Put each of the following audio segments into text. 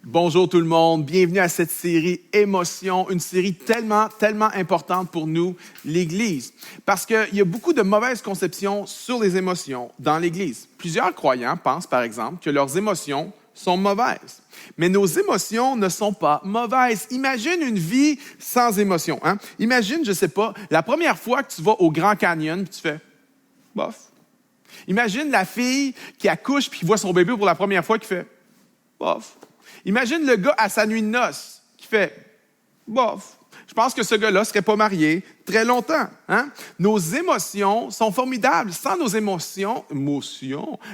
Bonjour tout le monde, bienvenue à cette série Émotions, une série tellement importante pour nous, l'Église. Parce qu'il y a beaucoup de mauvaises conceptions sur les émotions dans l'Église. Plusieurs croyants pensent par exemple que leurs émotions sont mauvaises. Mais nos émotions ne sont pas mauvaises. Imagine une vie sans émotions. Hein? Imagine, je sais pas, la première fois que tu vas au Grand Canyon, puis tu fais « bof ». Imagine la fille qui accouche puis qui voit son bébé pour la première fois qui fait « bof ». Imagine le gars à sa nuit de noces qui fait « bof ». Je pense que ce gars-là ne serait pas marié très longtemps. Hein? Nos émotions sont formidables. Sans nos émotions,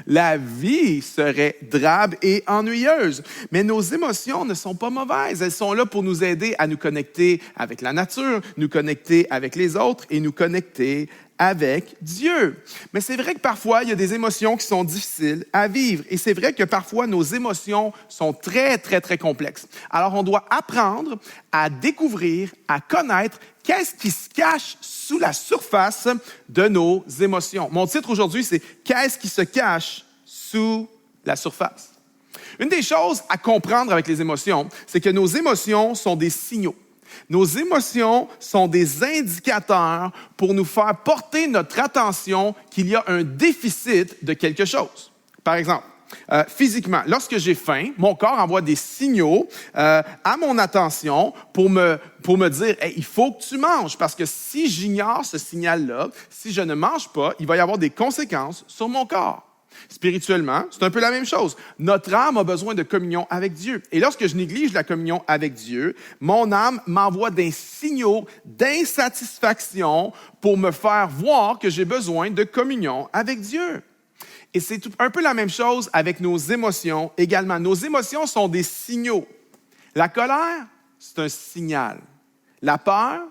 la vie serait drabe et ennuyeuse. Mais nos émotions ne sont pas mauvaises. Elles sont là pour nous aider à nous connecter avec la nature, nous connecter avec les autres et nous connecter avec Dieu. Mais c'est vrai que parfois, il y a des émotions qui sont difficiles à vivre. Et c'est vrai que parfois, nos émotions sont très complexes. Alors, on doit apprendre à découvrir, à connaître qu'est-ce qui se cache sous la surface de nos émotions. Mon titre aujourd'hui, c'est « Qu'est-ce qui se cache sous la surface ?» Une des choses à comprendre avec les émotions, c'est que nos émotions sont des signaux. Nos émotions sont des indicateurs pour nous faire porter notre attention qu'il y a un déficit de quelque chose. Par exemple, physiquement, lorsque j'ai faim, mon corps envoie des signaux à mon attention pour me dire hey, « il faut que tu manges » parce que si j'ignore ce signal-là, si je ne mange pas, il va y avoir des conséquences sur mon corps. Spirituellement, c'est un peu la même chose. Notre âme a besoin de communion avec Dieu. Et lorsque je néglige la communion avec Dieu, mon âme m'envoie des signaux d'insatisfaction pour me faire voir que j'ai besoin de communion avec Dieu. Et c'est un peu la même chose avec nos émotions également. Nos émotions sont des signaux. La colère, c'est un signal. La peur,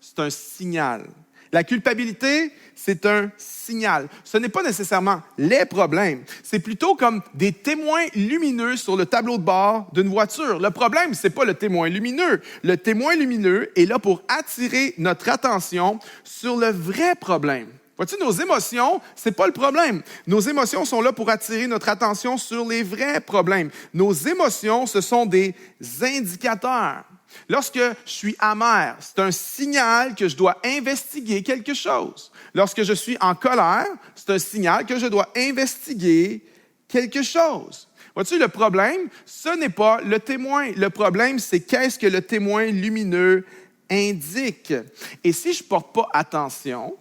c'est un signal. La culpabilité, c'est un signal. Ce n'est pas nécessairement les problèmes. C'est plutôt comme des témoins lumineux sur le tableau de bord d'une voiture. Le problème, ce n'est pas le témoin lumineux. Le témoin lumineux est là pour attirer notre attention sur le vrai problème. Vois-tu, nos émotions, ce n'est pas le problème. Nos émotions sont là pour attirer notre attention sur les vrais problèmes. Nos émotions, ce sont des indicateurs. Lorsque je suis amer, c'est un signal que je dois investiguer quelque chose. Lorsque je suis en colère, c'est un signal que je dois investiguer quelque chose. Vois-tu, le problème, ce n'est pas le témoin. Le problème, c'est qu'est-ce que le témoin lumineux indique. Et si je ne porte pas attention,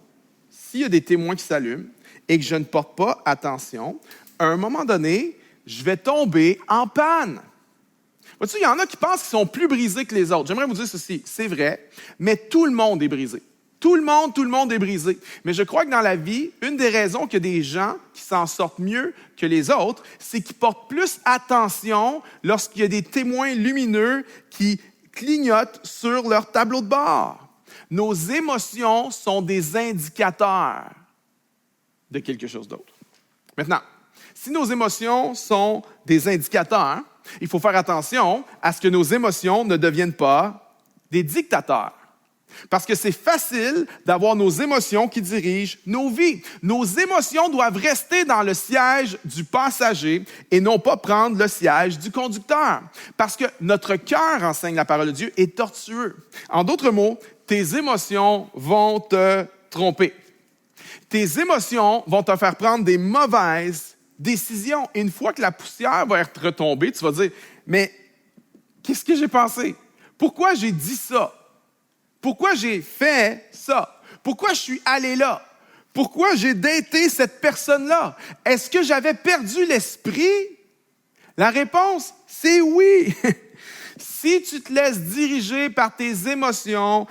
s'il y a des témoins qui s'allument et que je ne porte pas attention, à un moment donné, je vais tomber en panne. Vois-tu, il y en a qui pensent qu'ils sont plus brisés que les autres. J'aimerais vous dire ceci, c'est vrai, mais tout le monde est brisé. Tout le monde est brisé. Mais je crois que dans la vie, une des raisons qu'il y a des gens qui s'en sortent mieux que les autres, c'est qu'ils portent plus attention lorsqu'il y a des témoins lumineux qui clignotent sur leur tableau de bord. Nos émotions sont des indicateurs de quelque chose d'autre. Maintenant, si nos émotions sont des indicateurs, il faut faire attention à ce que nos émotions ne deviennent pas des dictateurs. Parce que c'est facile d'avoir nos émotions qui dirigent nos vies. Nos émotions doivent rester dans le siège du passager et non pas prendre le siège du conducteur. Parce que notre cœur, enseigne la parole de Dieu, est tortueux. En d'autres mots, tes émotions vont te tromper. Tes émotions vont te faire prendre des mauvaises décision. Et une fois que la poussière va être retombée, tu vas dire, mais qu'est-ce que j'ai pensé? Pourquoi j'ai dit ça? Pourquoi j'ai fait ça? Pourquoi je suis allé là? Pourquoi j'ai daté cette personne-là? Est-ce que j'avais perdu l'esprit? La réponse, c'est oui. Si tu te laisses diriger par tes émotions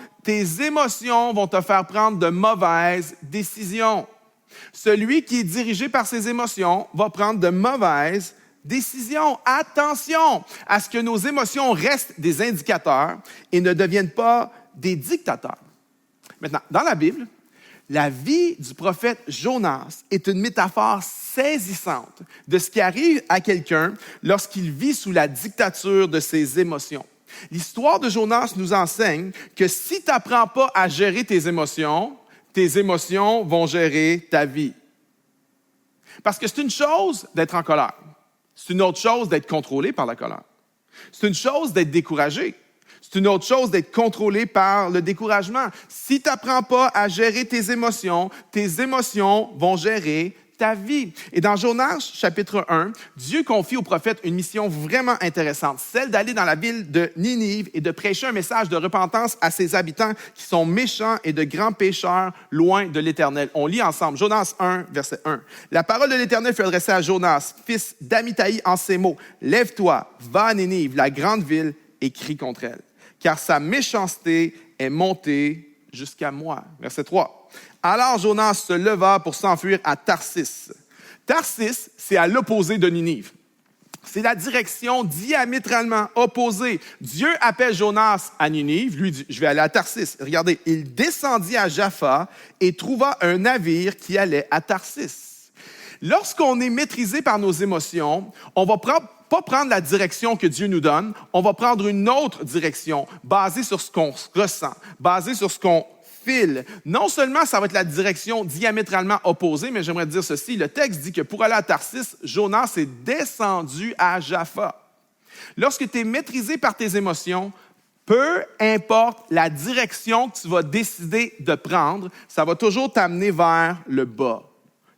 vont te faire prendre de mauvaises décisions. Celui qui est dirigé par ses émotions va prendre de mauvaises décisions. Attention à ce que nos émotions restent des indicateurs et ne deviennent pas des dictateurs. Maintenant, dans la Bible, la vie du prophète Jonas est une métaphore saisissante de ce qui arrive à quelqu'un lorsqu'il vit sous la dictature de ses émotions. L'histoire de Jonas nous enseigne que si tu n'apprends pas à gérer tes émotions vont gérer ta vie. Parce que c'est une chose d'être en colère. C'est une autre chose d'être contrôlé par la colère. C'est une chose d'être découragé. C'est une autre chose d'être contrôlé par le découragement. Si tu n'apprends pas à gérer tes émotions vont gérer ta vie. Et dans Jonas, chapitre 1, Dieu confie au prophète une mission vraiment intéressante, celle d'aller dans la ville de Ninive et de prêcher un message de repentance à ses habitants qui sont méchants et de grands pécheurs loin de l'Éternel. On lit ensemble Jonas 1, verset 1. La parole de l'Éternel fut adressée à Jonas, fils d'Amittai, en ces mots. Lève-toi, va à Ninive, la grande ville, et crie contre elle, car sa méchanceté est montée jusqu'à moi. Verset 3. Alors Jonas se leva pour s'enfuir à Tarsis. Tarsis, c'est à l'opposé de Ninive. C'est la direction diamétralement opposée. Dieu appelle Jonas à Ninive. Lui dit, je vais aller à Tarsis. Regardez, il descendit à Jaffa et trouva un navire qui allait à Tarsis. Lorsqu'on est maîtrisé par nos émotions, on va pas prendre la direction que Dieu nous donne, on va prendre une autre direction basée sur ce qu'on ressent, basée sur ce qu'on file. Non seulement ça va être la direction diamétralement opposée, mais j'aimerais dire ceci. Le texte dit que pour aller à Tarsis, Jonas est descendu à Jaffa. Lorsque tu es maîtrisé par tes émotions, peu importe la direction que tu vas décider de prendre, ça va toujours t'amener vers le bas,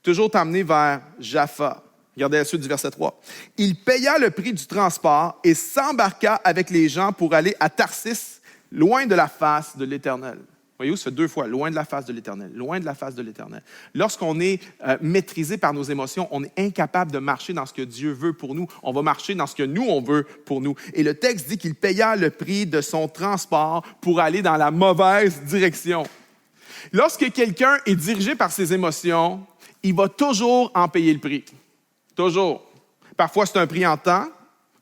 toujours t'amener vers Jaffa. Regardez la suite du verset 3. Il paya le prix du transport et s'embarqua avec les gens pour aller à Tarsis, loin de la face de l'Éternel. Voyez-vous, ça fait 2 fois, loin de la face de l'Éternel, loin de la face de l'Éternel. Lorsqu'on est maîtrisé par nos émotions, on est incapable de marcher dans ce que Dieu veut pour nous. On va marcher dans ce que nous, on veut pour nous. Et le texte dit qu'il paya le prix de son transport pour aller dans la mauvaise direction. Lorsque quelqu'un est dirigé par ses émotions, il va toujours en payer le prix. Toujours. Parfois, c'est un prix en temps,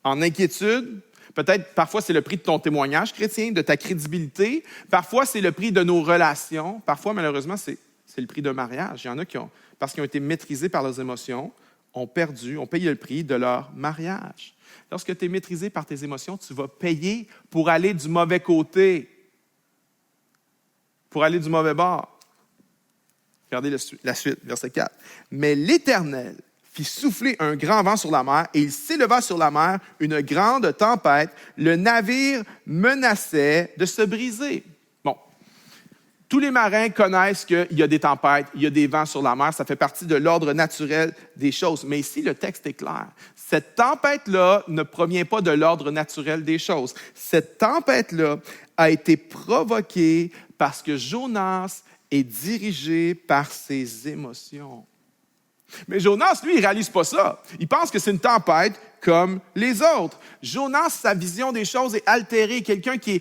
en inquiétude. Peut-être, parfois, c'est le prix de ton témoignage chrétien, de ta crédibilité. Parfois, c'est le prix de nos relations. Parfois, malheureusement, c'est le prix d'un mariage. Il y en a qui ont, parce qu'ils ont été maîtrisés par leurs émotions, ont payé le prix de leur mariage. Lorsque tu es maîtrisé par tes émotions, tu vas payer pour aller du mauvais côté, pour aller du mauvais bord. Regardez la suite, verset 4. Mais l'Éternel fit souffler un grand vent sur la mer, et il s'éleva sur la mer une grande tempête. Le navire menaçait de se briser. Bon, tous les marins connaissent qu'il y a des tempêtes, il y a des vents sur la mer, ça fait partie de l'ordre naturel des choses. Mais ici, le texte est clair. Cette tempête-là ne provient pas de l'ordre naturel des choses. Cette tempête-là a été provoquée parce que Jonas est dirigé par ses émotions. Mais Jonas, lui, il ne réalise pas ça. Il pense que c'est une tempête comme les autres. Jonas, sa vision des choses est altérée. Quelqu'un qui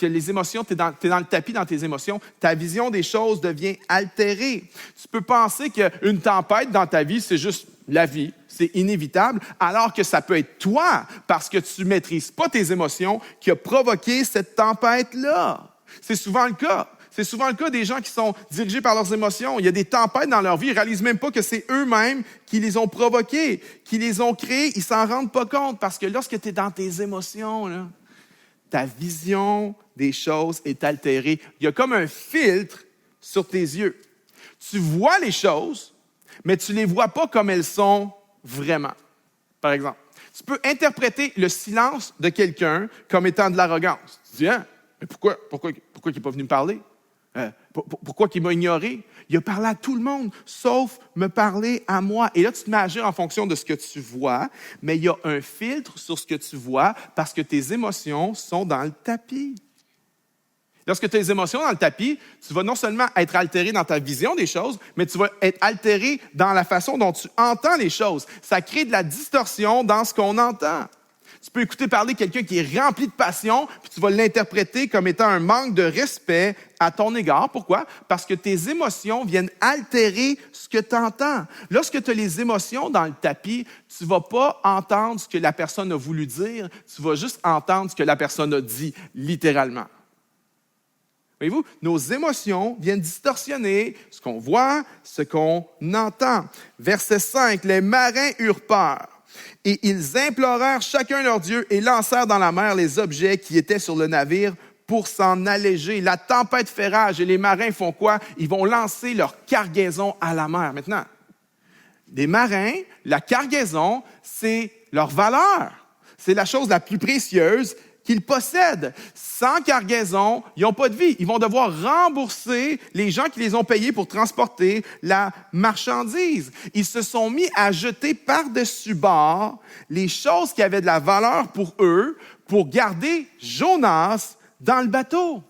a les émotions, tu es dans le tapis dans tes émotions, ta vision des choses devient altérée. Tu peux penser qu'une tempête dans ta vie, c'est juste la vie, c'est inévitable, alors que ça peut être toi, parce que tu ne maîtrises pas tes émotions, qui a provoqué cette tempête-là. C'est souvent le cas. C'est souvent le cas des gens qui sont dirigés par leurs émotions. Il y a des tempêtes dans leur vie, ils ne réalisent même pas que c'est eux-mêmes qui les ont provoquées, qui les ont créées. Ils ne s'en rendent pas compte parce que lorsque tu es dans tes émotions, là, ta vision des choses est altérée. Il y a comme un filtre sur tes yeux. Tu vois les choses, mais tu ne les vois pas comme elles sont vraiment. Par exemple, tu peux interpréter le silence de quelqu'un comme étant de l'arrogance. Tu dis, hein, mais pourquoi il n'est pas venu me parler? Pourquoi il m'a ignoré? Il a parlé à tout le monde, sauf me parler à moi. Et là, tu te mets à agir en fonction de ce que tu vois, mais il y a un filtre sur ce que tu vois parce que tes émotions sont dans le tapis. Lorsque tu as les émotions dans le tapis, tu vas non seulement être altéré dans ta vision des choses, mais tu vas être altéré dans la façon dont tu entends les choses. Ça crée de la distorsion dans ce qu'on entend. Tu peux écouter parler quelqu'un qui est rempli de passion, puis tu vas l'interpréter comme étant un manque de respect à ton égard. Pourquoi? Parce que tes émotions viennent altérer ce que tu entends. Lorsque tu as les émotions dans le tapis, tu ne vas pas entendre ce que la personne a voulu dire, tu vas juste entendre ce que la personne a dit, littéralement. Voyez-vous, nos émotions viennent distorsionner ce qu'on voit, ce qu'on entend. Verset 5, les marins eurent peur. Et ils implorèrent chacun leur Dieu et lancèrent dans la mer les objets qui étaient sur le navire pour s'en alléger. La tempête fait rage et les marins font quoi? Ils vont lancer leur cargaison à la mer. Maintenant, les marins, la cargaison, c'est leur valeur. C'est la chose la plus précieuse qu'ils possèdent. Sans cargaison, ils n'ont pas de vie. Ils vont devoir rembourser les gens qui les ont payés pour transporter la marchandise. Ils se sont mis à jeter par-dessus bord les choses qui avaient de la valeur pour eux pour garder Jonas dans le bateau.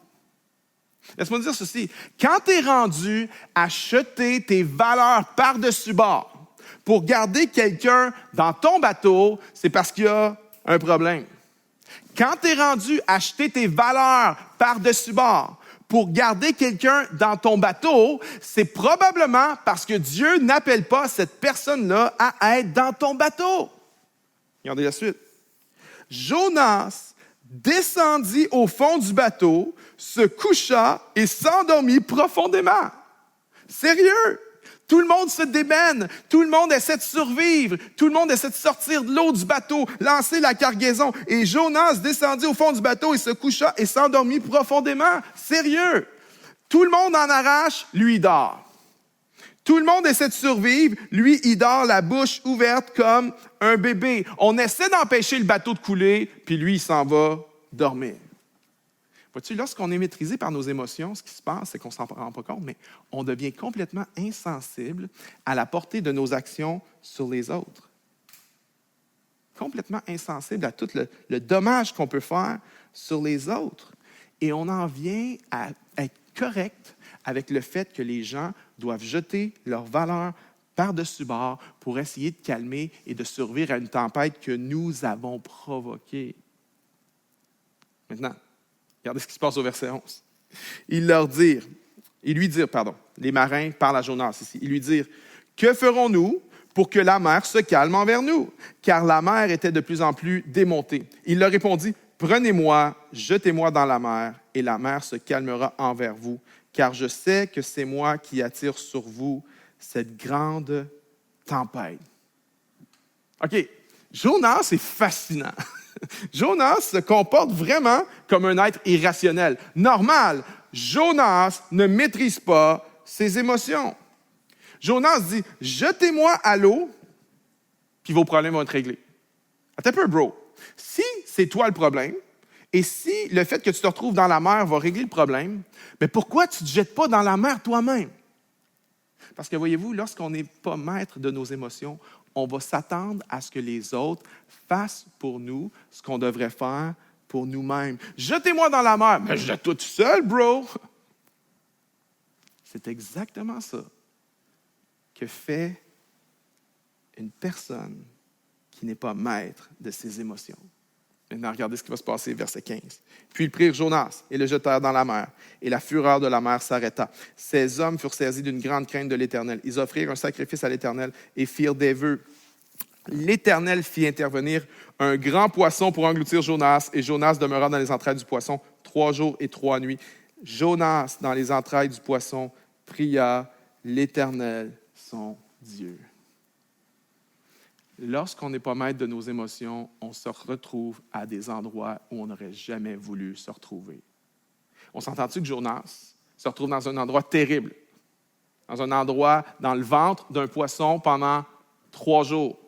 Laisse-moi dire ceci. Quand tu es rendu à jeter tes valeurs par-dessus bord pour garder quelqu'un dans ton bateau, c'est parce qu'il y a un problème. Quand tu es rendu à jeter tes valeurs par-dessus bord pour garder quelqu'un dans ton bateau, c'est probablement parce que Dieu n'appelle pas cette personne-là à être dans ton bateau. Regardez la suite. Jonas descendit au fond du bateau, se coucha et s'endormit profondément. Sérieux? Tout le monde se débène, tout le monde essaie de survivre, tout le monde essaie de sortir de l'eau du bateau, lancer la cargaison. Et Jonas descendit au fond du bateau et se coucha et s'endormit profondément. Sérieux? Tout le monde en arrache, lui il dort. Tout le monde essaie de survivre, lui il dort la bouche ouverte comme un bébé. On essaie d'empêcher le bateau de couler, puis lui il s'en va dormir. Vois-tu, lorsqu'on est maîtrisé par nos émotions, ce qui se passe, c'est qu'on ne s'en rend pas compte, mais on devient complètement insensible à la portée de nos actions sur les autres. Complètement insensible à tout le dommage qu'on peut faire sur les autres. Et on en vient à être correct avec le fait que les gens doivent jeter leurs valeurs par-dessus bord pour essayer de calmer et de survivre à une tempête que nous avons provoquée. Maintenant, regardez ce qui se passe au verset 11. Ils lui dirent, les marins parlent à Jonas ici, ils lui dirent, « Que ferons-nous pour que la mer se calme envers nous? » Car la mer était de plus en plus démontée. Il leur répondit, « Prenez-moi, jetez-moi dans la mer, et la mer se calmera envers vous, car je sais que c'est moi qui attire sur vous cette grande tempête. » OK, Jonas est fascinant. Jonas se comporte vraiment comme un être irrationnel. Normal, Jonas ne maîtrise pas ses émotions. Jonas dit, « Jetez-moi à l'eau, puis vos problèmes vont être réglés. » Attends un peu, bro. Si c'est toi le problème, et si le fait que tu te retrouves dans la mer va régler le problème, mais pourquoi tu ne te jettes pas dans la mer toi-même? Parce que voyez-vous, lorsqu'on n'est pas maître de nos émotions, on va s'attendre à ce que les autres fassent pour nous ce qu'on devrait faire pour nous-mêmes. Jetez-moi dans la mer. Mais jette-toi tout seul, bro. C'est exactement ça que fait une personne qui n'est pas maître de ses émotions. Maintenant, regardez ce qui va se passer, verset 15. Puis ils prirent Jonas et le jetèrent dans la mer, et la fureur de la mer s'arrêta. Ces hommes furent saisis d'une grande crainte de l'Éternel. Ils offrirent un sacrifice à l'Éternel et firent des vœux. L'Éternel fit intervenir un grand poisson pour engloutir Jonas, et Jonas demeura dans les entrailles du poisson 3 jours et 3 nuits. Jonas, dans les entrailles du poisson, pria l'Éternel, son Dieu. Lorsqu'on n'est pas maître de nos émotions, on se retrouve à des endroits où on n'aurait jamais voulu se retrouver. On s'entend-tu que Jonas se retrouve dans un endroit terrible, dans un endroit dans le ventre d'un poisson pendant 3 jours?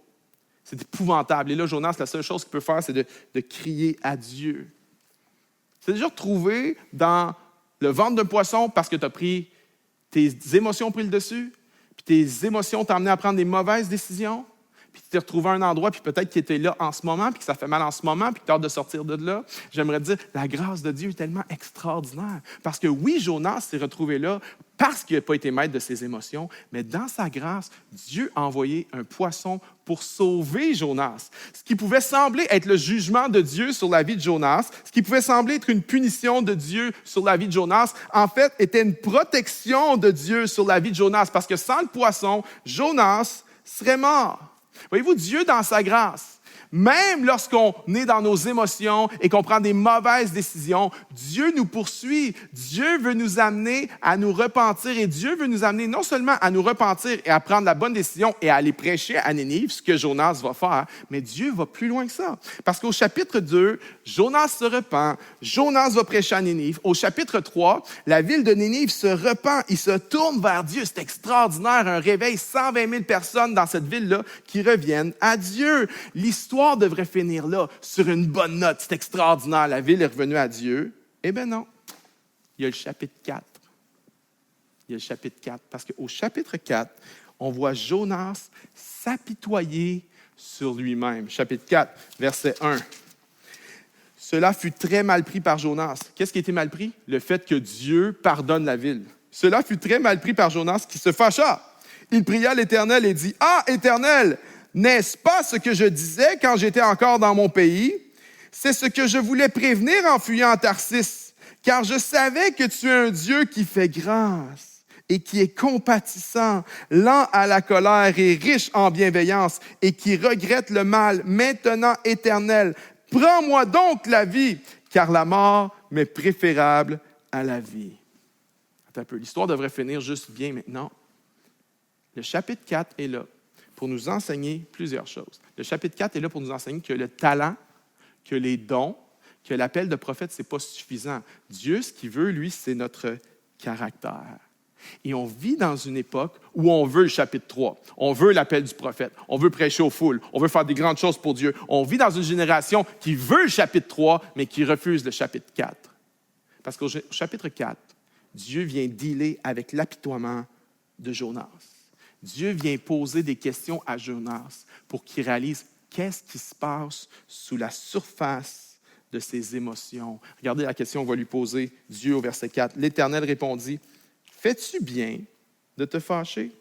C'est épouvantable. Et là, Jonas, la seule chose qu'il peut faire, c'est de crier à Dieu. C'est déjà retrouvé dans le ventre d'un poisson parce que tes émotions ont pris le dessus, puis tes émotions t'ont amené à prendre des mauvaises décisions, puis tu t'es retrouvé à un endroit, puis peut-être qu'il était là en ce moment, puis que ça fait mal en ce moment, puis que tu as hâte de sortir de là. J'aimerais dire, la grâce de Dieu est tellement extraordinaire. Parce que oui, Jonas s'est retrouvé là parce qu'il n'a pas été maître de ses émotions, mais dans sa grâce, Dieu a envoyé un poisson pour sauver Jonas. Ce qui pouvait sembler être le jugement de Dieu sur la vie de Jonas, ce qui pouvait sembler être une punition de Dieu sur la vie de Jonas, en fait, était une protection de Dieu sur la vie de Jonas, parce que sans le poisson, Jonas serait mort. Voyez-vous, Dieu, dans sa grâce, même lorsqu'on est dans nos émotions et qu'on prend des mauvaises décisions, Dieu nous poursuit. Dieu veut nous amener à nous repentir, et Dieu veut nous amener non seulement à nous repentir et à prendre la bonne décision et à aller prêcher à Nénive, ce que Jonas va faire, mais Dieu va plus loin que ça. Parce qu'au chapitre 2, Jonas se repent, Jonas va prêcher à Nénive. Au chapitre 3, la ville de Nénive se repent, il se tourne vers Dieu. C'est extraordinaire, un réveil, 120 000 personnes dans cette ville-là qui reviennent à Dieu. L'histoire l'histoire devrait finir là, sur une bonne note, c'est extraordinaire, la ville est revenue à Dieu. Eh bien non, il y a le chapitre 4. Il y a le chapitre 4, parce qu'au chapitre 4, on voit Jonas s'apitoyer sur lui-même. Chapitre 4, verset 1. Cela fut très mal pris par Jonas. Qu'est-ce qui était mal pris? Le fait que Dieu pardonne la ville. Cela fut très mal pris par Jonas qui se fâcha. Il pria l'Éternel et dit, « Ah, Éternel, n'est-ce pas ce que je disais quand j'étais encore dans mon pays? C'est ce que je voulais prévenir en fuyant à Tarsis, car je savais que tu es un Dieu qui fait grâce et qui est compatissant, lent à la colère et riche en bienveillance et qui regrette le mal. Maintenant, Éternel, prends-moi donc la vie, car la mort m'est préférable à la vie. » Attends un peu, l'histoire devrait finir juste bien maintenant. Le chapitre 4 est là pour nous enseigner plusieurs choses. Le chapitre 4 est là pour nous enseigner que le talent, que les dons, que l'appel de prophète, ce n'est pas suffisant. Dieu, ce qu'il veut, lui, c'est notre caractère. Et on vit dans une époque où on veut le chapitre 3. On veut l'appel du prophète. On veut prêcher aux foules. On veut faire des grandes choses pour Dieu. On vit dans une génération qui veut le chapitre 3, mais qui refuse le chapitre 4. Parce qu'au chapitre 4, Dieu vient dealer avec l'apitoiement de Jonas. Dieu vient poser des questions à Jonas pour qu'il réalise qu'est-ce qui se passe sous la surface de ses émotions. Regardez la question qu'on va lui poser, Dieu au verset 4. L'Éternel répondit, « Fais-tu bien de te fâcher? »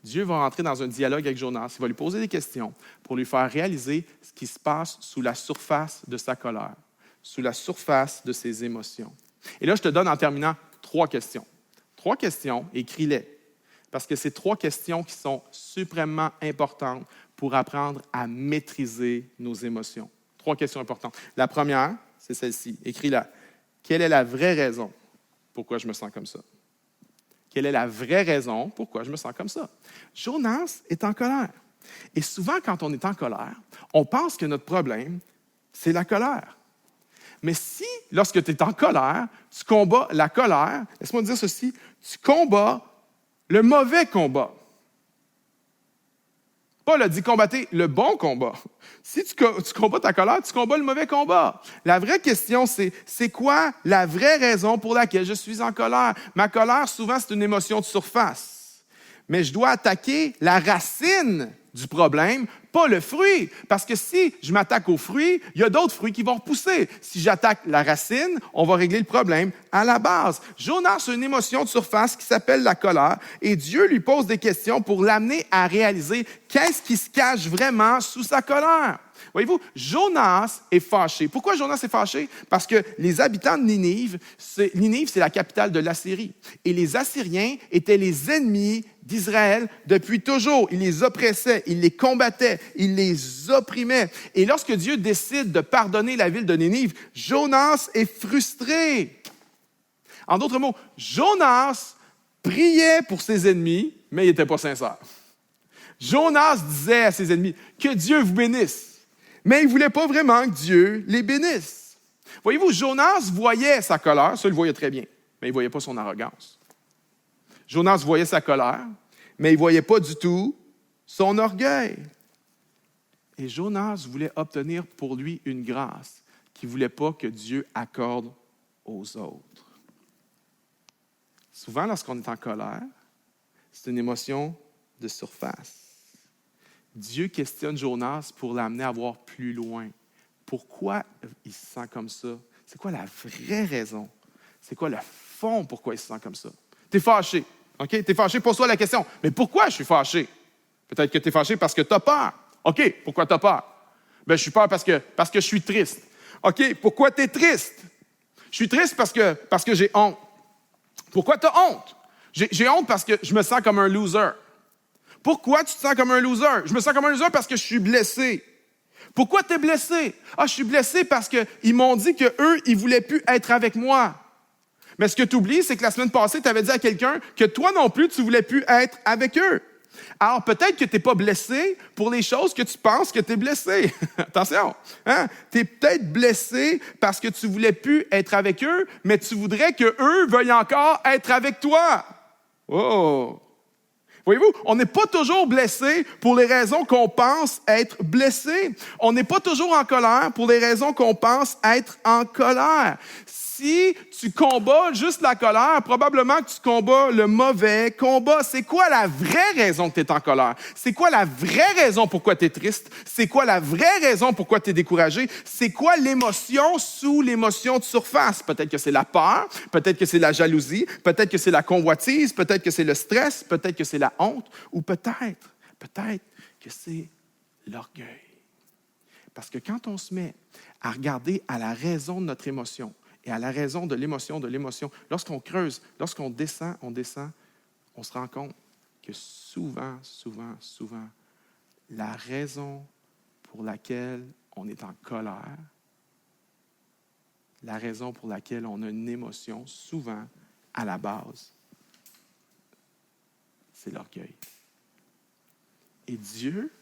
Dieu va entrer dans un dialogue avec Jonas. Il va lui poser des questions pour lui faire réaliser ce qui se passe sous la surface de sa colère, sous la surface de ses émotions. Et là, je te donne en terminant 3 questions. 3 questions, écris-les. Parce que c'est 3 questions qui sont suprêmement importantes pour apprendre à maîtriser nos émotions. 3 questions importantes. La première, c'est celle-ci. Écris-la. Quelle est la vraie raison pourquoi je me sens comme ça? Quelle est la vraie raison pourquoi je me sens comme ça? Jonas est en colère. Et souvent, quand on est en colère, on pense que notre problème, c'est la colère. Mais si, lorsque tu es en colère, tu combats la colère, laisse-moi dire ceci, tu combats le mauvais combat. Paul a dit combattez le bon combat. Si tu combats ta colère, tu combats le mauvais combat. La vraie question, c'est quoi la vraie raison pour laquelle je suis en colère? Ma colère, souvent, c'est une émotion de surface. Mais je dois attaquer la racine du problème, pas le fruit. Parce que si je m'attaque au fruit, il y a d'autres fruits qui vont repousser. Si j'attaque la racine, on va régler le problème à la base. Jonas a une émotion de surface qui s'appelle la colère et Dieu lui pose des questions pour l'amener à réaliser qu'est-ce qui se cache vraiment sous sa colère. Voyez-vous, Jonas est fâché. Pourquoi Jonas est fâché? Parce que les habitants de Ninive, c'est la capitale de l'Assyrie. Et les Assyriens étaient les ennemis d'Israël depuis toujours. Ils les oppressaient, ils les combattaient, ils les opprimaient. Et lorsque Dieu décide de pardonner la ville de Ninive, Jonas est frustré. En d'autres mots, Jonas priait pour ses ennemis, mais il n'était pas sincère. Jonas disait à ses ennemis que Dieu vous bénisse. Mais il ne voulait pas vraiment que Dieu les bénisse. Voyez-vous, Jonas voyait sa colère, ça il le voyait très bien, mais il ne voyait pas son arrogance. Jonas voyait sa colère, mais il ne voyait pas du tout son orgueil. Et Jonas voulait obtenir pour lui une grâce qu'il ne voulait pas que Dieu accorde aux autres. Souvent, lorsqu'on est en colère, c'est une émotion de surface. Dieu questionne Jonas pour l'amener à voir plus loin. Pourquoi il se sent comme ça? C'est quoi la vraie raison? C'est quoi le fond pourquoi il se sent comme ça? Tu es fâché. OK? Tu es fâché, pose-toi la question. Mais pourquoi je suis fâché? Peut-être que tu es fâché parce que tu as peur. OK, pourquoi tu as peur? Bien, je suis peur parce que je suis triste. OK, pourquoi tu es triste? Je suis triste parce que j'ai honte. Pourquoi tu as honte? J'ai honte parce que je me sens comme un loser. Pourquoi tu te sens comme un loser? Je me sens comme un loser parce que je suis blessé. Pourquoi tu es blessé? Ah, je suis blessé parce qu'ils m'ont dit qu'eux, ils ne voulaient plus être avec moi. Mais ce que tu oublies, c'est que la semaine passée, tu avais dit à quelqu'un que toi non plus, tu ne voulais plus être avec eux. Alors, peut-être que tu n'es pas blessé pour les choses que tu penses que tu es blessé. Attention, hein? Tu es peut-être blessé parce que tu ne voulais plus être avec eux, mais tu voudrais qu'eux veuillent encore être avec toi. Oh! Voyez-vous, on n'est pas toujours blessé pour les raisons qu'on pense être blessé. On n'est pas toujours en colère pour les raisons qu'on pense être en colère. Si tu combats juste la colère, probablement que tu combats le mauvais combat. C'est quoi la vraie raison que tu es en colère? C'est quoi la vraie raison pourquoi tu es triste? C'est quoi la vraie raison pourquoi tu es découragé? C'est quoi l'émotion sous l'émotion de surface? Peut-être que c'est la peur, peut-être que c'est la jalousie, peut-être que c'est la convoitise, peut-être que c'est le stress, peut-être que c'est la honte, ou peut-être que c'est l'orgueil. Parce que quand on se met à regarder à la raison de notre émotion, et à la raison de l'émotion, lorsqu'on creuse, lorsqu'on descend, on se rend compte que souvent, la raison pour laquelle on est en colère, la raison pour laquelle on a une émotion, souvent, à la base, c'est l'orgueil. Et Dieu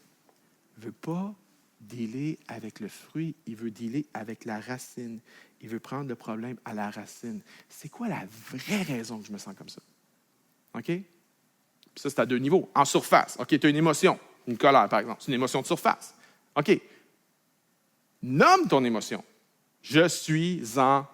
ne veut pas dealer avec le fruit, il veut dealer avec la racine. Il veut prendre le problème à la racine. C'est quoi la vraie raison que je me sens comme ça? OK? Puis ça, c'est à 2 niveaux. En surface, OK, tu as une émotion, une colère, par exemple. C'est une émotion de surface. OK. Nomme ton émotion. Je suis en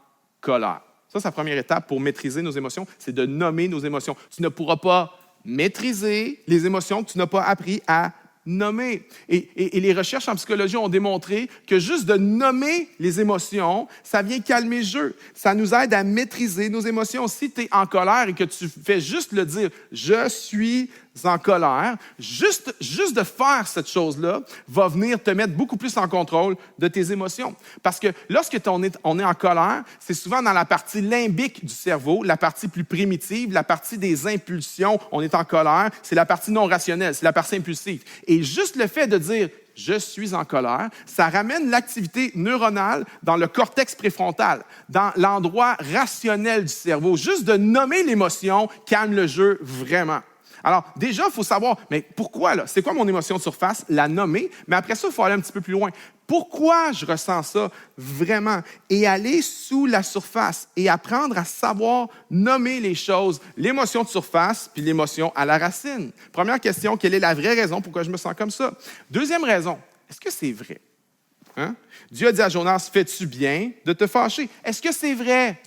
colère. Ça, c'est la première étape pour maîtriser nos émotions, c'est de nommer nos émotions. Tu ne pourras pas maîtriser les émotions que tu n'as pas appris à nommer. Et les recherches en psychologie ont démontré que juste de nommer les émotions, ça vient calmer le jeu. Ça nous aide à maîtriser nos émotions. Si tu es en colère et que tu fais juste le dire « je suis en colère », juste de faire cette chose-là va venir te mettre beaucoup plus en contrôle de tes émotions. Parce que lorsque on est en colère, c'est souvent dans la partie limbique du cerveau, la partie plus primitive, la partie des impulsions. On est en colère, c'est la partie non rationnelle, c'est la partie impulsive. Et juste le fait de dire « je suis en colère », ça ramène l'activité neuronale dans le cortex préfrontal, dans l'endroit rationnel du cerveau. Juste de nommer l'émotion calme le jeu vraiment. Alors, déjà, il faut savoir, mais pourquoi, là? C'est quoi mon émotion de surface? La nommer, mais après ça, il faut aller un petit peu plus loin. Pourquoi je ressens ça vraiment? Et aller sous la surface et apprendre à savoir nommer les choses, l'émotion de surface puis l'émotion à la racine. Première question, quelle est la vraie raison pourquoi je me sens comme ça? Deuxième raison, est-ce que c'est vrai? Hein? Dieu a dit à Jonas, fais-tu bien de te fâcher? Est-ce que c'est vrai?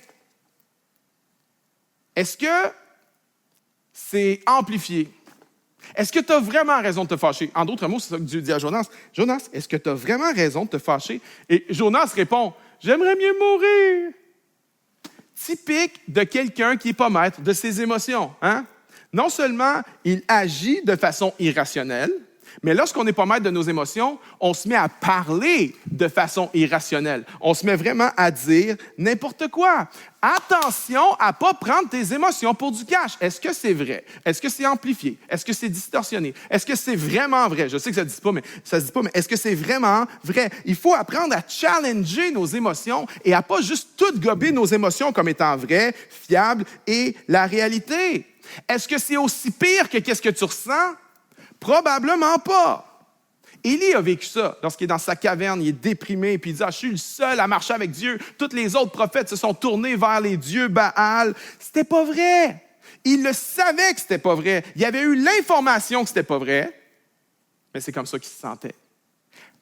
Est-ce que c'est amplifié? Est-ce que tu as vraiment raison de te fâcher? En d'autres mots, c'est ça que Dieu dit à Jonas. Jonas, est-ce que tu as vraiment raison de te fâcher? Et Jonas répond, j'aimerais mieux mourir. Typique de quelqu'un qui n'est pas maître de ses émotions. Hein? Non seulement il agit de façon irrationnelle, mais lorsqu'on n'est pas maître de nos émotions, on se met à parler de façon irrationnelle. On se met vraiment à dire n'importe quoi. Attention à ne pas prendre tes émotions pour du cash. Est-ce que c'est vrai? Est-ce que c'est amplifié? Est-ce que c'est distorsionné? Est-ce que c'est vraiment vrai? Je sais que ça ne se dit pas, mais est-ce que c'est vraiment vrai? Il faut apprendre à challenger nos émotions et à pas juste tout gober nos émotions comme étant vraies, fiables et la réalité. Est-ce que c'est aussi pire que qu'est-ce que tu ressens? Probablement pas. Élie a vécu ça lorsqu'il est dans sa caverne, il est déprimé, puis il dit « je suis le seul à marcher avec Dieu. Tous les autres prophètes se sont tournés vers les dieux Baal. » C'était pas vrai. Il le savait que c'était pas vrai. Il avait eu l'information que c'était pas vrai, mais c'est comme ça qu'il se sentait.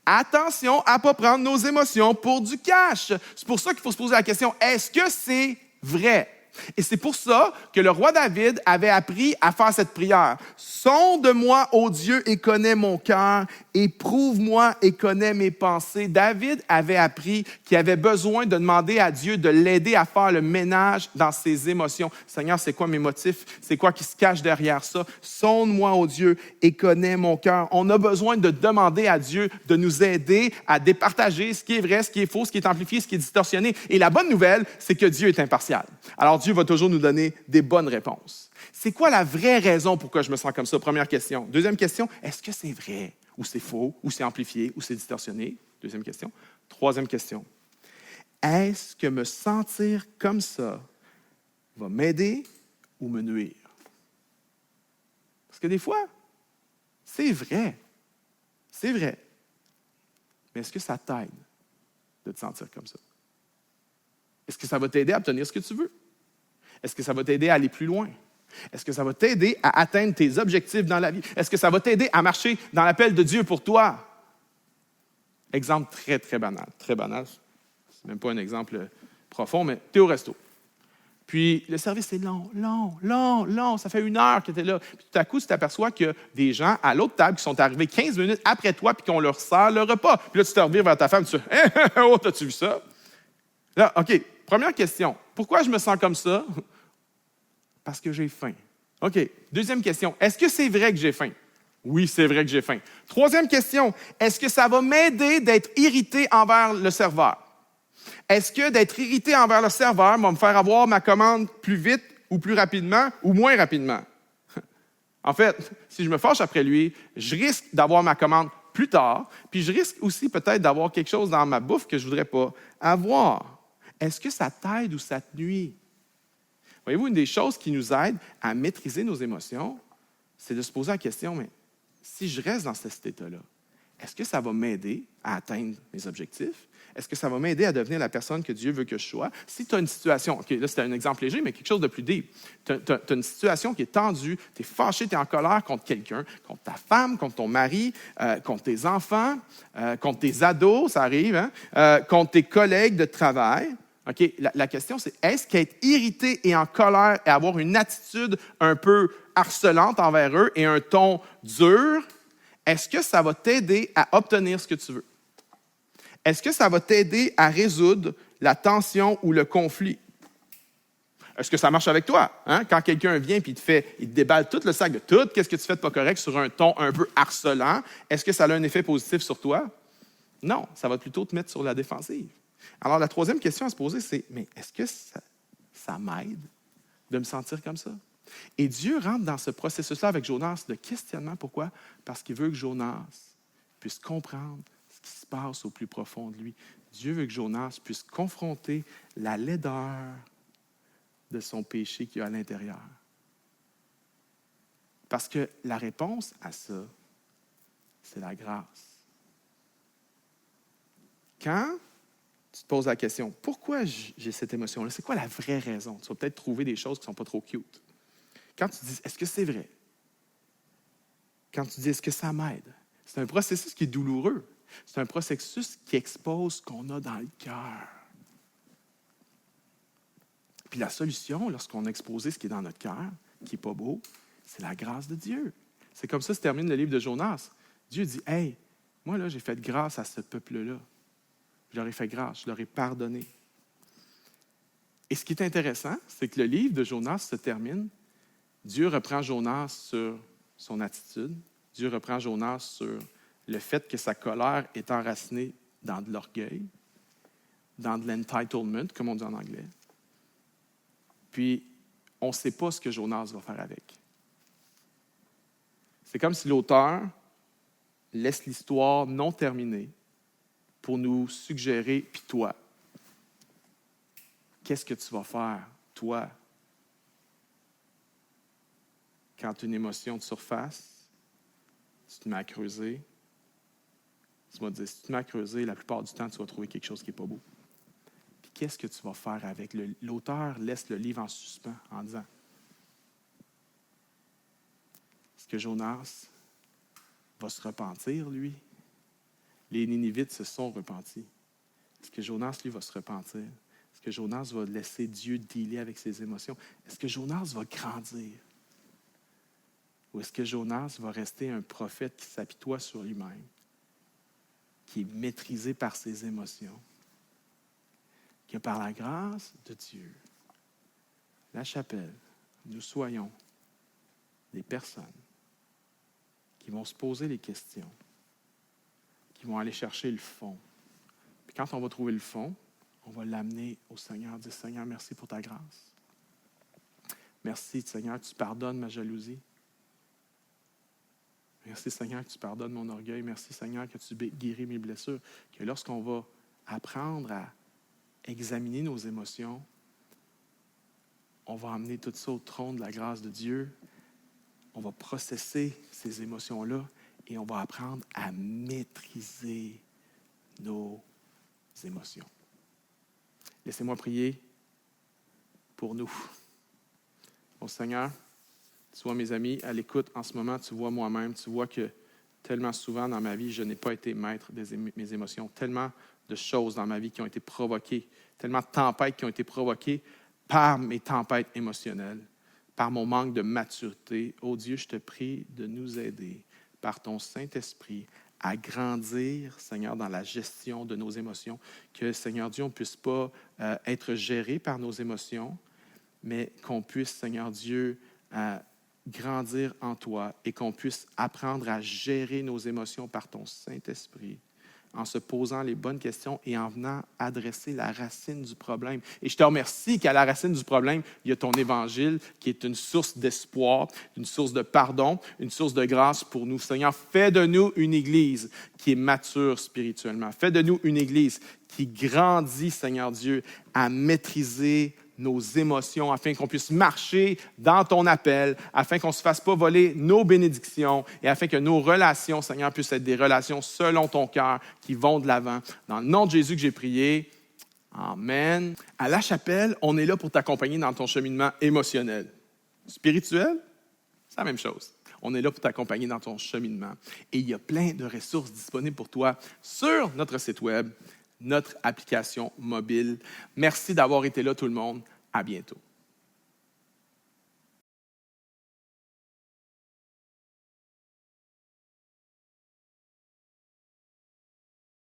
Attention à ne pas prendre nos émotions pour du cash. C'est pour ça qu'il faut se poser la question, est-ce que c'est vrai? Et c'est pour ça que le roi David avait appris à faire cette prière. « Sonde-moi, ô Dieu, et connais mon cœur, éprouve-moi et connais mes pensées. » David avait appris qu'il avait besoin de demander à Dieu de l'aider à faire le ménage dans ses émotions. « Seigneur, c'est quoi mes motifs? C'est quoi qui se cache derrière ça? Sonde-moi, ô Dieu, et connais mon cœur. » On a besoin de demander à Dieu de nous aider à départager ce qui est vrai, ce qui est faux, ce qui est amplifié, ce qui est distorsionné. Et la bonne nouvelle, c'est que Dieu est impartial. Alors, Dieu va toujours nous donner des bonnes réponses. C'est quoi la vraie raison pourquoi je me sens comme ça? Première question. Deuxième question, est-ce que c'est vrai? Ou c'est faux? Ou c'est amplifié? Ou c'est distorsionné? Deuxième question. Troisième question. Est-ce que me sentir comme ça va m'aider ou me nuire? Parce que des fois, c'est vrai. C'est vrai. Mais est-ce que ça t'aide de te sentir comme ça? Est-ce que ça va t'aider à obtenir ce que tu veux? Est-ce que ça va t'aider à aller plus loin? Est-ce que ça va t'aider à atteindre tes objectifs dans la vie? Est-ce que ça va t'aider à marcher dans l'appel de Dieu pour toi? Exemple très, très banal. Très banal. C'est même pas un exemple profond, mais tu es au resto. Puis le service est long. Ça fait 1 heure que tu es là. Puis tout à coup, tu t'aperçois qu'il y a des gens à l'autre table qui sont arrivés 15 minutes après toi puis qu'on leur sert le repas. Puis là, tu te revires vers ta femme et tu fais oh, t'as-tu vu ça? Là, OK, première question. Pourquoi je me sens comme ça? Parce que j'ai faim. OK, deuxième question. Est-ce que c'est vrai que j'ai faim? Oui, c'est vrai que j'ai faim. Troisième question. Est-ce que ça va m'aider d'être irrité envers le serveur? Est-ce que d'être irrité envers le serveur va me faire avoir ma commande plus vite ou plus rapidement ou moins rapidement? En fait, si je me fâche après lui, je risque d'avoir ma commande plus tard, puis je risque aussi peut-être d'avoir quelque chose dans ma bouffe que je ne voudrais pas avoir. Est-ce que ça t'aide ou ça te nuit? Voyez-vous, une des choses qui nous aide à maîtriser nos émotions, c'est de se poser la question, mais si je reste dans cet état-là, est-ce que ça va m'aider à atteindre mes objectifs? Est-ce que ça va m'aider à devenir la personne que Dieu veut que je sois? Si tu as une situation, OK, là, c'était un exemple léger, mais quelque chose de plus deep. Tu as une situation qui est tendue, tu es fâché, tu es en colère contre quelqu'un, contre ta femme, contre ton mari, contre tes enfants, contre tes ados, ça arrive, hein? Contre tes collègues de travail. OK, la question, c'est est-ce qu'être irrité et en colère et avoir une attitude un peu harcelante envers eux et un ton dur, est-ce que ça va t'aider à obtenir ce que tu veux? Est-ce que ça va t'aider à résoudre la tension ou le conflit? Est-ce que ça marche avec toi? Hein? Quand quelqu'un vient et il te déballe tout le sac de tout, qu'est-ce que tu fais de pas correct sur un ton un peu harcelant? Est-ce que ça a un effet positif sur toi? Non, ça va plutôt te mettre sur la défensive. Alors, la troisième question à se poser, c'est, mais est-ce que ça m'aide de me sentir comme ça? Et Dieu rentre dans ce processus-là avec Jonas de questionnement. Pourquoi? Parce qu'il veut que Jonas puisse comprendre ce qui se passe au plus profond de lui. Dieu veut que Jonas puisse confronter la laideur de son péché qu'il y a à l'intérieur. Parce que la réponse à ça, c'est la grâce. Quand tu te poses la question, pourquoi j'ai cette émotion-là? C'est quoi la vraie raison? Tu vas peut-être trouver des choses qui ne sont pas trop cute. Quand tu dis, est-ce que c'est vrai? Quand tu dis, est-ce que ça m'aide? C'est un processus qui est douloureux. C'est un processus qui expose ce qu'on a dans le cœur. Puis la solution, lorsqu'on a exposé ce qui est dans notre cœur, qui n'est pas beau, c'est la grâce de Dieu. C'est comme ça se termine le livre de Jonas. Dieu dit, « Hey, moi, là, j'ai fait grâce à ce peuple-là. Je leur ai fait grâce, je leur ai pardonné. » Et ce qui est intéressant, c'est que le livre de Jonas se termine. Dieu reprend Jonas sur son attitude. Dieu reprend Jonas sur le fait que sa colère est enracinée dans de l'orgueil, dans de l'entitlement, comme on dit en anglais. Puis, on ne sait pas ce que Jonas va faire avec. C'est comme si l'auteur laisse l'histoire non terminée pour nous suggérer, puis toi, qu'est-ce que tu vas faire, toi, quand une émotion te surface, tu te mets à creuser. Tu vas te dire, si tu te mets à creuser, la plupart du temps, tu vas trouver quelque chose qui n'est pas beau. Puis qu'est-ce que tu vas faire avec? L'auteur laisse le livre en suspens en disant, est-ce que Jonas va se repentir, lui? Les Ninivites se sont repentis. Est-ce que Jonas, lui, va se repentir? Est-ce que Jonas va laisser Dieu dealer avec ses émotions? Est-ce que Jonas va grandir? Ou est-ce que Jonas va rester un prophète qui s'apitoie sur lui-même, qui est maîtrisé par ses émotions, que par la grâce de Dieu, la chapelle, nous soyons des personnes qui vont se poser les questions, qui vont aller chercher le fond. Puis quand on va trouver le fond, on va l'amener au Seigneur, dire, Seigneur, merci pour ta grâce. Merci, Seigneur, tu pardonnes ma jalousie. Merci, Seigneur, que tu pardonnes mon orgueil. Merci, Seigneur, que tu guéris mes blessures. Que lorsqu'on va apprendre à examiner nos émotions, on va amener tout ça au trône de la grâce de Dieu. On va processer ces émotions-là et on va apprendre à maîtriser nos émotions. Laissez-moi prier pour nous. Bon Seigneur, Tu vois mes amis, à l'écoute en ce moment, tu vois moi-même, tu vois que tellement souvent dans ma vie, je n'ai pas été maître de mes émotions. Tellement de choses dans ma vie qui ont été provoquées, tellement de tempêtes qui ont été provoquées par mes tempêtes émotionnelles, par mon manque de maturité. Oh Dieu, je te prie de nous aider par ton Saint-Esprit à grandir, Seigneur, dans la gestion de nos émotions, que, Seigneur Dieu, on ne puisse pas être géré par nos émotions, mais qu'on puisse, Seigneur Dieu, grandir en toi et qu'on puisse apprendre à gérer nos émotions par ton Saint-Esprit en se posant les bonnes questions et en venant adresser la racine du problème. Et je te remercie qu'à la racine du problème, il y a ton évangile qui est une source d'espoir, une source de pardon, une source de grâce pour nous. Seigneur, fais de nous une Église qui est mature spirituellement. Fais de nous une Église qui grandit, Seigneur Dieu, à maîtriser nos émotions, afin qu'on puisse marcher dans ton appel, afin qu'on ne se fasse pas voler nos bénédictions et afin que nos relations, Seigneur, puissent être des relations selon ton cœur qui vont de l'avant. Dans le nom de Jésus que j'ai prié, amen. À La Chapelle, on est là pour t'accompagner dans ton cheminement émotionnel. Spirituel, c'est la même chose. On est là pour t'accompagner dans ton cheminement. Et il y a plein de ressources disponibles pour toi sur notre site web, notre application mobile. Merci d'avoir été là, tout le monde. À bientôt.